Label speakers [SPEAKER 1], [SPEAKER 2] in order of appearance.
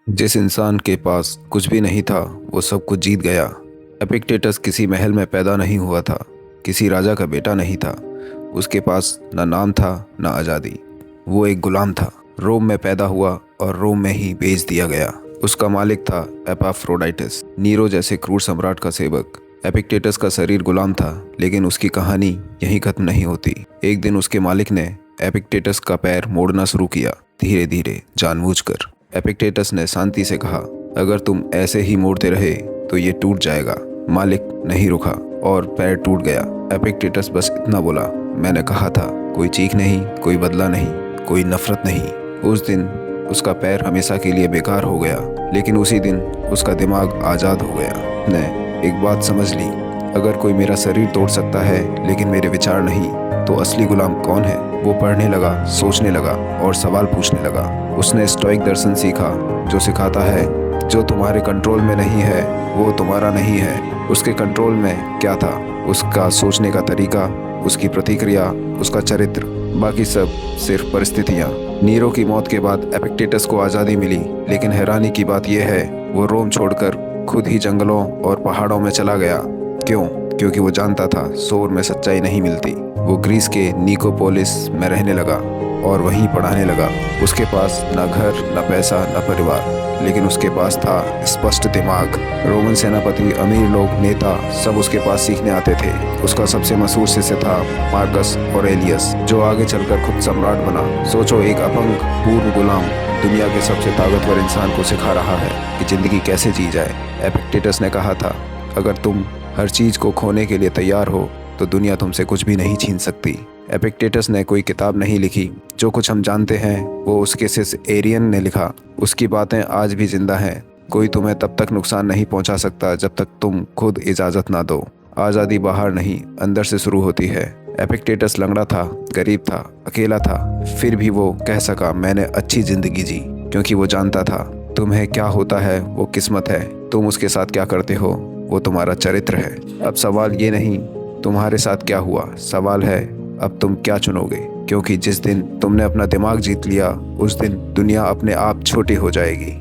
[SPEAKER 1] जिस इंसान के पास कुछ भी नहीं था वो सब कुछ जीत गया। एपिक्टेटस किसी महल में पैदा नहीं हुआ था, किसी राजा का बेटा नहीं था। उसके पास न नाम था न आज़ादी। वो एक गुलाम था। रोम में पैदा हुआ और रोम में ही बेच दिया गया। उसका मालिक था एपाफ्रोडाइटस, नीरो जैसे क्रूर सम्राट का सेवक। एपिक्टेटस का शरीर गुलाम था, लेकिन उसकी कहानी यहीं खत्म नहीं होती। एक दिन उसके मालिक ने एपिक्टेटस का पैर मोड़ना शुरू किया, धीरे धीरे, जानबूझकर। एपिक्टेटस ने शांति से कहा, अगर तुम ऐसे ही मोड़ते रहे तो ये टूट जाएगा। मालिक नहीं रुका और पैर टूट गया। एपिक्टेटस बस इतना बोला, मैंने कहा था। कोई चीख नहीं, कोई बदला नहीं, कोई नफरत नहीं। उस दिन उसका पैर हमेशा के लिए बेकार हो गया, लेकिन उसी दिन उसका दिमाग आज़ाद हो गया। ने एक बात समझ ली, अगर कोई मेरा शरीर तोड़ सकता है लेकिन मेरे विचार नहीं, तो असली गुलाम कौन है? वो पढ़ने लगा, सोचने लगा और सवाल पूछने लगा। उसने स्टोइक दर्शन सीखा, जो सिखाता है जो तुम्हारे कंट्रोल में नहीं है वो तुम्हारा नहीं है। उसके कंट्रोल में क्या था? उसका सोचने का तरीका, उसकी प्रतिक्रिया, उसका चरित्र। बाकी सब सिर्फ परिस्थितियाँ। नीरो की मौत के बाद एपिक्टेटस को आज़ादी मिली, लेकिन हैरानी की बात यह है वो रोम छोड़कर खुद ही जंगलों और पहाड़ों में चला गया। क्यों? क्योंकि वो जानता था शोर में सच्चाई नहीं मिलती। वो ग्रीस के निकोपोलिस में रहने लगा और वहीं पढ़ाने लगा। उसके पास न घर, न पैसा, न परिवार, लेकिन उसके पास था स्पष्ट दिमाग। रोमन सेनापति, अमीर लोग, नेता सब उसके पास सीखने आते थे। उसका सबसे मशहूर शिष्य था मार्कस ऑरेलियस, जो आगे चलकर खुद सम्राट बना। सोचो, एक अपंग पूर्व गुलाम दुनिया के सबसे ताकतवर इंसान को सिखा रहा है कि जिंदगी कैसे जी जाए। एपिक्टेटस ने कहा था, अगर तुम हर चीज़ को खोने के लिए तैयार हो तो दुनिया तुमसे कुछ भी नहीं छीन सकती। एपिक्टेटस ने कोई किताब नहीं लिखी। जो कुछ हम जानते हैं वो उसके शिष्य एरियन ने लिखा। उसकी बातें आज भी जिंदा हैं। कोई तुम्हें तब तक नुकसान नहीं पहुंचा सकता जब तक तुम खुद इजाज़त ना दो। आज़ादी बाहर नहीं, अंदर से शुरू होती है। एपिक्टेटस लंगड़ा था, गरीब था, अकेला था, फिर भी वो कह सका, मैंने अच्छी ज़िंदगी जी, क्योंकि वो जानता था तुम्हें क्या होता है वो किस्मत है, तुम उसके साथ क्या करते हो वो तुम्हारा चरित्र है। अब सवाल ये नहीं तुम्हारे साथ क्या हुआ, सवाल है अब तुम क्या चुनोगे, क्योंकि जिस दिन तुमने अपना दिमाग जीत लिया उस दिन दुनिया अपने आप छोटी हो जाएगी।